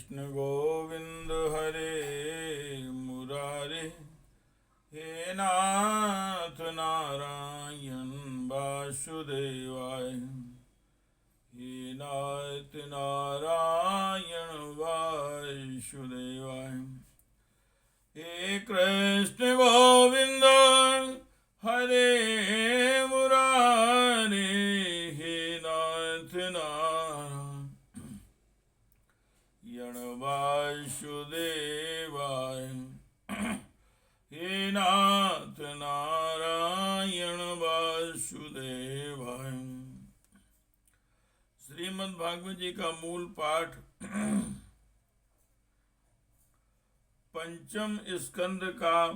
कृष्ण गोविंद हरे मुरारे, हे नाथ नारायण वासुदेवाय, हे नाथ नारायण वासुदेवाय। हे कृष्ण गोविंद हरे मुरारे, हे नाथ नारायण वासुदेवाय, हे नाथ नारायण वासुदेवाय। श्रीमद् भागवत जी का मूल पाठ पंचम स्कंद का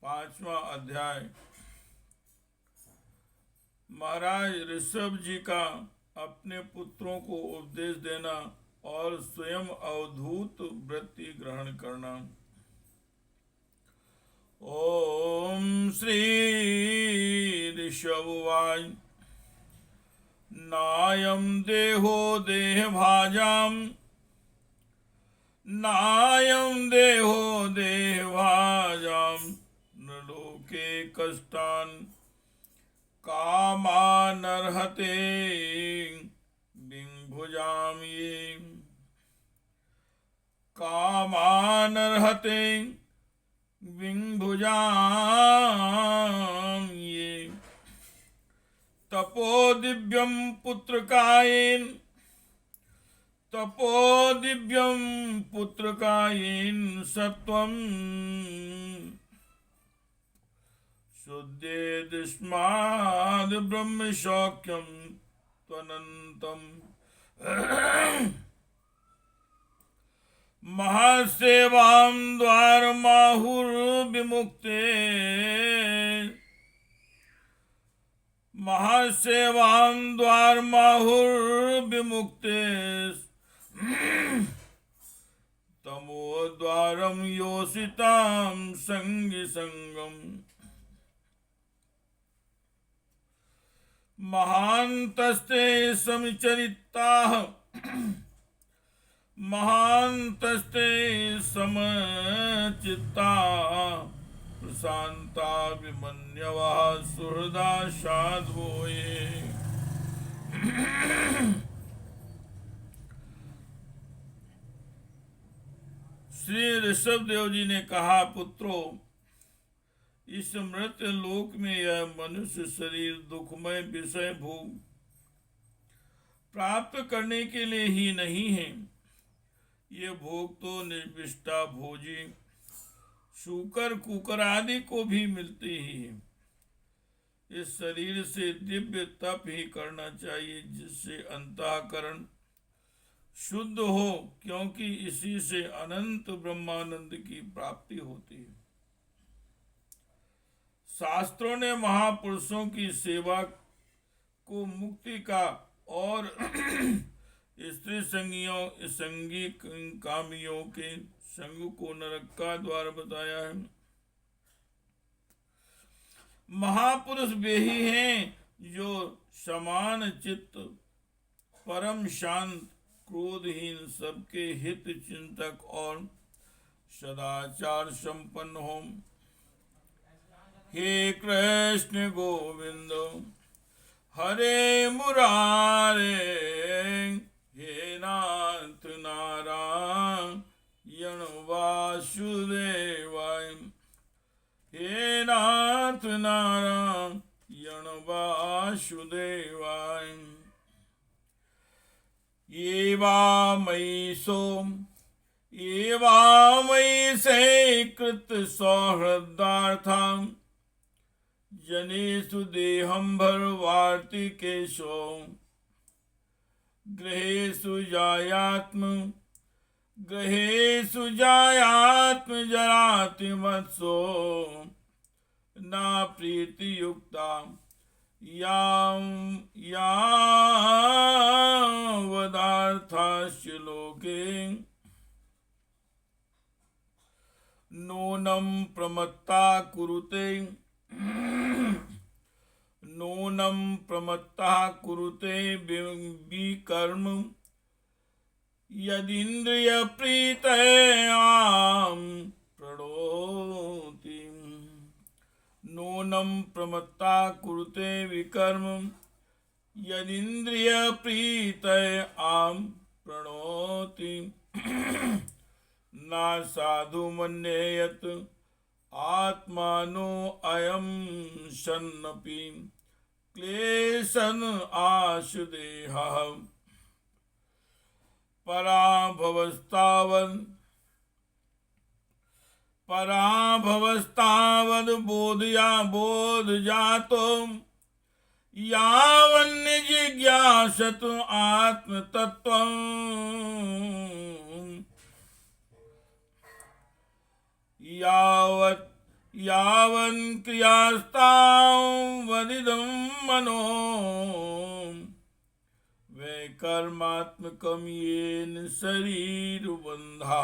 5वां अध्याय। महाराज ऋषभ जी का अपने पुत्रों को उपदेश देना और स्वयं अवधूत वृत्ति ग्रहण करना। ओम श्री ऋषभवाय, नायं देहो देहभाजाम, नायं देहो देहभाजाम, न लोके कष्टान कामानर्हते बिंभुजाम ये, कामानर्हते बिंभुजाम ये। तपो दिव्यं पुत्रकायेन, तपो दिव्यं पुत्रकायेन सत्वं शुद्धेदस्माद् ब्रह्म सौख्यं त्वनन्तम्। महासेवां द्वारमाहुर्विमुक्ते, महासेवां द्वारमाहुर्विमुक्ते, तमोद्वारं योषितां संगी संगम। महान्तस्ते समचरिताः, महान्तस्ते समचित्ताः, प्रशान्ता विमन्यवः सुहृदा साधवो ये। श्री ऋषभ देव जी ने कहा, पुत्रों, इस मृत्यु लोक में यह मनुष्य शरीर दुखमय विषय भोग प्राप्त करने के लिए ही नहीं है। ये भोग तो निर्विष्टा भोजी शूकर कुकर आदि को भी मिलते ही है। इस शरीर से दिव्य तप ही करना चाहिए, जिससे अंतःकरण शुद्ध हो, क्योंकि इसी से अनंत ब्रह्मानंद की प्राप्ति होती है। शास्त्रों ने महापुरुषों की सेवा को मुक्ति का और स्त्री संगी कामियों के संग को नरक का द्वार बताया है। महापुरुष वे ही हैं जो समान चित्त, परम शांत, क्रोधहीन, सबके हित चिंतक और सदाचार संपन्न हो। हे कृष्ण गोविंद हरे मुरारे, हे नाथ नारायण वासुदेवाय, हे नाथ नारायण वासुदेवाय। ये वामयि सोम, ये वामयि से कृत सौहृदार्थम, जनेषु देहं भरवार्तिकेशो, गृहेषु जायात्म जरातिमत्सो, न प्रीतियुक्ता यावदार्थाश्च लोके, नूनं प्रमत्ता कुरुते, नूनं प्रमत्तः कुरुते विकर्म, यदिन्द्रिय प्रीतयाम प्रणोति नूनं प्रमत्ता कुरुते विकर्म यदिन्द्रिय प्रीतयाम प्रणोति ना साधु मन्येयत आत्मानो अयम सन्नपि क्लेशन आशुदेहः पराभवस्तावद बोधया बोध जातो यावन्य जिज्ञासतु आत्म तत्वं यावन् क्रियास्तावदिदं मनो वैकर्मात्मकं येन शरीरबन्धा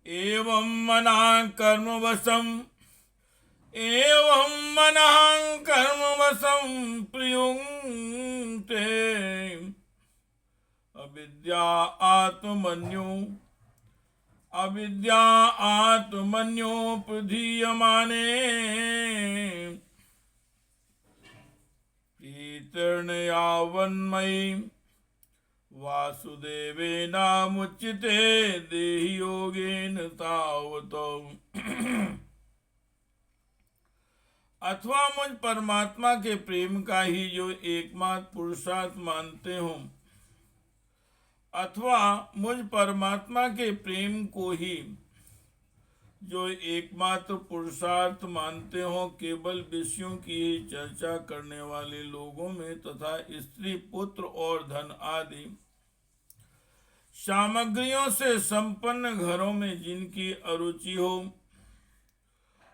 एवं मनः कर्मवशं प्रयुङ्क्ते अविद्या आत्मन्यो प्रधीयमाने प्रीतिर्नयावन्मयी वासुदेवेनामुच्यते देहि योगेन तावत् अथवा मुझ परमात्मा के प्रेम का ही जो एकमात्र पुरुषार्थ मानते हो, अथवा मुझ परमात्मा के प्रेम को ही जो एकमात्र पुरुषार्थ मानते हो, केवल विषयों की ही चर्चा करने वाले लोगों में तथा स्त्री पुत्र और धन आदि सामग्रियों से संपन्न घरों में जिनकी अरुचि हो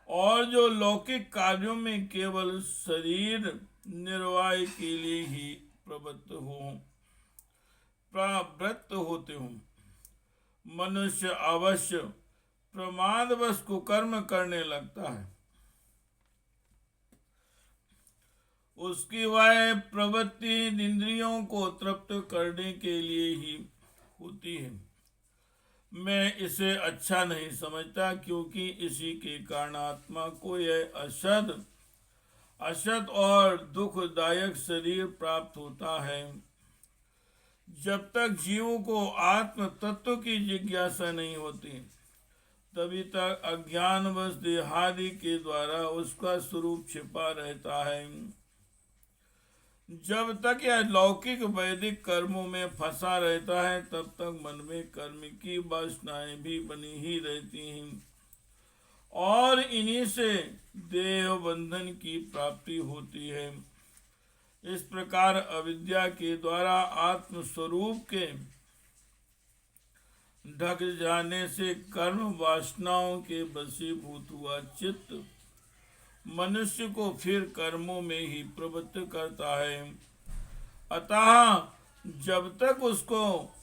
और जो लौकिक कार्यों में केवल शरीर निर्वाह के लिए ही प्रवृत्त होते हो, मनुष्य अवश्य प्रमादवश कुकर्म करने लगता है। उसकी वह प्रवृत्ति इंद्रियों को तृप्त करने के लिए ही होती है। मैं इसे अच्छा नहीं समझता, क्योंकि इसी के कारण आत्मा को यह असत और दुखदायक शरीर प्राप्त होता है। जब तक जीव को आत्म तत्व की जिज्ञासा नहीं होती, तभी तक अज्ञानवश देहादि के द्वारा उसका स्वरूप छिपा रहता है। जब तक यह लौकिक वैदिक कर्मों में फंसा रहता है, तब तक मन में कर्म की वासनाएं भी बनी ही रहती हैं और इन्हीं से देह बंधन की प्राप्ति होती है। इस प्रकार अविद्या के द्वारा आत्म स्वरूप के ढक जाने से कर्म वासनाओं के वशीभूत हुआ चित्त मनुष्य को फिर कर्मों में ही प्रवृत्त करता है। अतः जब तक उसको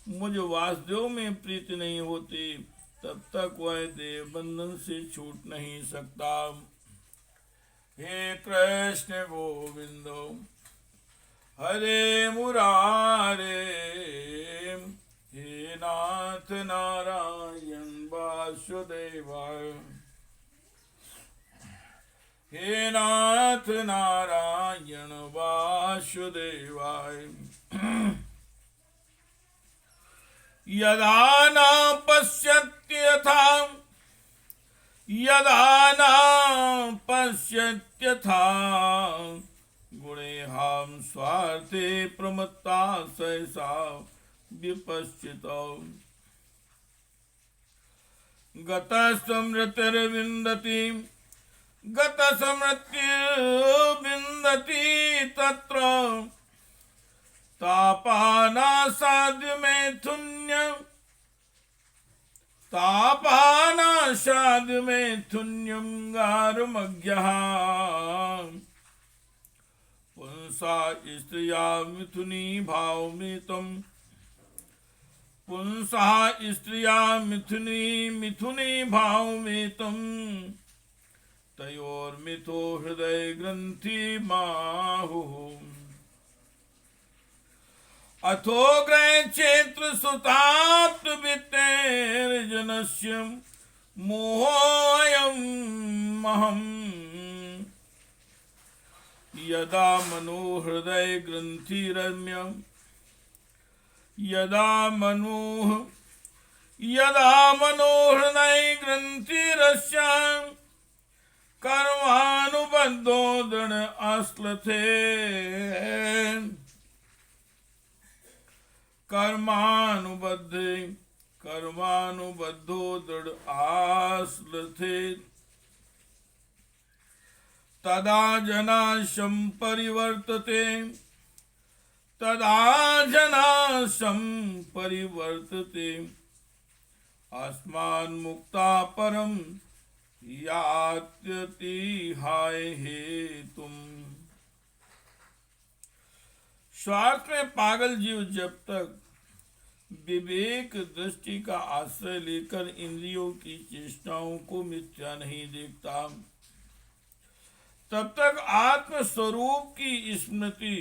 मुझ वासुदेव में प्रीति नहीं होती, तब तक वह देह बंधन से छूट नहीं सकता। हे कृष्ण गोविंद हरे मुरारे, हे नाथ नारायण वासुदेवाय, हे नाथ नारायण वासुदेवाय। यदा न पश्यत्यथा गुणेहां स्वार्थे प्रमत्ता सहसा विपश्चितो गतस्मृतिर्विन्दति तत्र तापानासाद्यमेथुन्यं गारुमज्ञः पुंसा स्त्रिया मिथुनी भावमितं पुंसा स्त्रिया मिथुनी भावमितं तयोर्मिथो हृदय ग्रंथि माहुः। अथो ग्रह क्षेत्र सुताप्त वित्तेर्जनस्य मोहोऽयं महम् यदा मनोहृदय ग्रंथिरम्यं यदा मनोहृदय ग्रंथिरस्य कर्मानुबद्धो दृढ़ आश्लथे कर्मानुबद्धो दृढ़ आश्लथे तदा जना संपरिवर्तते अस्मान्मुक्ता परम यात्यति हाय हेतुम। स्वार्थ में पागल जीव जब तक विवेक दृष्टि का आश्रय लेकर इंद्रियों की चेष्टाओं को मिथ्या नहीं देखता, तब तक आत्म स्वरूप की स्मृति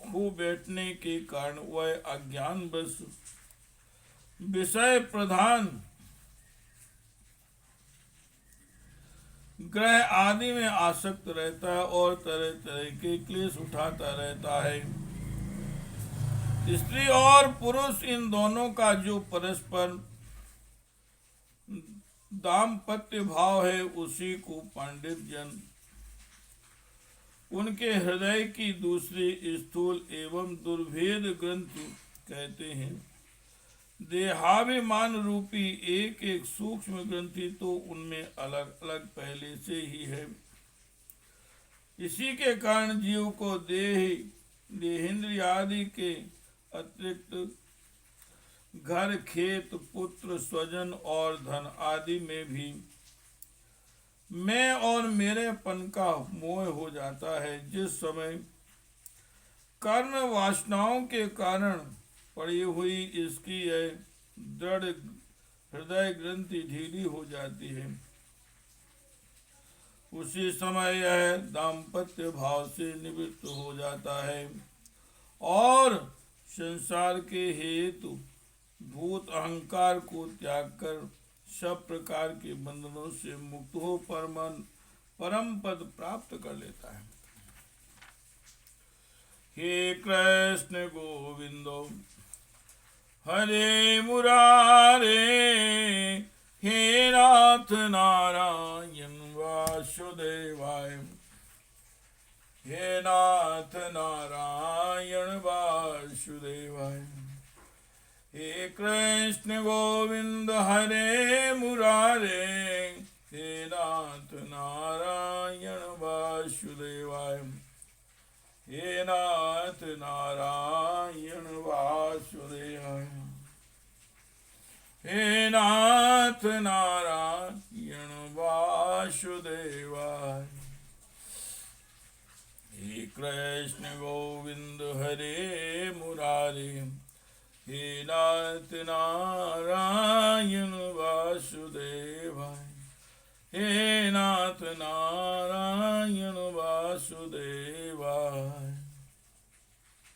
खो बैठने के कारण वह अज्ञान बस विषय प्रधान ग्रह आदि में आसक्त रहता है और तरह तरह के क्लेश उठाता रहता है। स्त्री और पुरुष इन दोनों का जो परस्पर दाम्पत्य भाव है उसी को पंडित जन उनके हृदय की दूसरी स्थूल एवं दुर्भेद ग्रंथि कहते हैं। देहाभिमान रूपी एक एक सूक्ष्म ग्रंथि तो उनमें अलग अलग पहले से ही है। इसी के कारण जीव को देहेंद्रिय आदि के अतिरिक्त घर खेत पुत्र स्वजन और धन आदि में भी मैं और मेरेपन का मोह हो जाता है। जिस समय कर्म वासनाओं के कारण पड़ी हुई इसकी यह दृढ़ हृदय ग्रंथि ढीली हो जाती है, उसी समय यह दाम्पत्य भाव से निवृत्त हो जाता है और संसार के हेतु भूत अहंकार को त्याग कर सब प्रकार के बंधनों से मुक्त हो परम पद प्राप्त कर लेता है। हे कृष्ण गोविंदो हरे मुरारे, हे नाथ नारायण वासुदेवाय, हे नाथ नारायण वासुदेवाय। हे कृष्ण गोविंद हरे मुरारे, हे नाथ नारायण वासुदेवाय, हे नाथ नारायण वासुदेवाय, हे नाथ नारायण वासुदेवाय। हे कृष्ण गोविंद हरे मुरारे, हे नाथ नारायण वासुदेवाय, हे नाथ नारायण वासुदेवाय।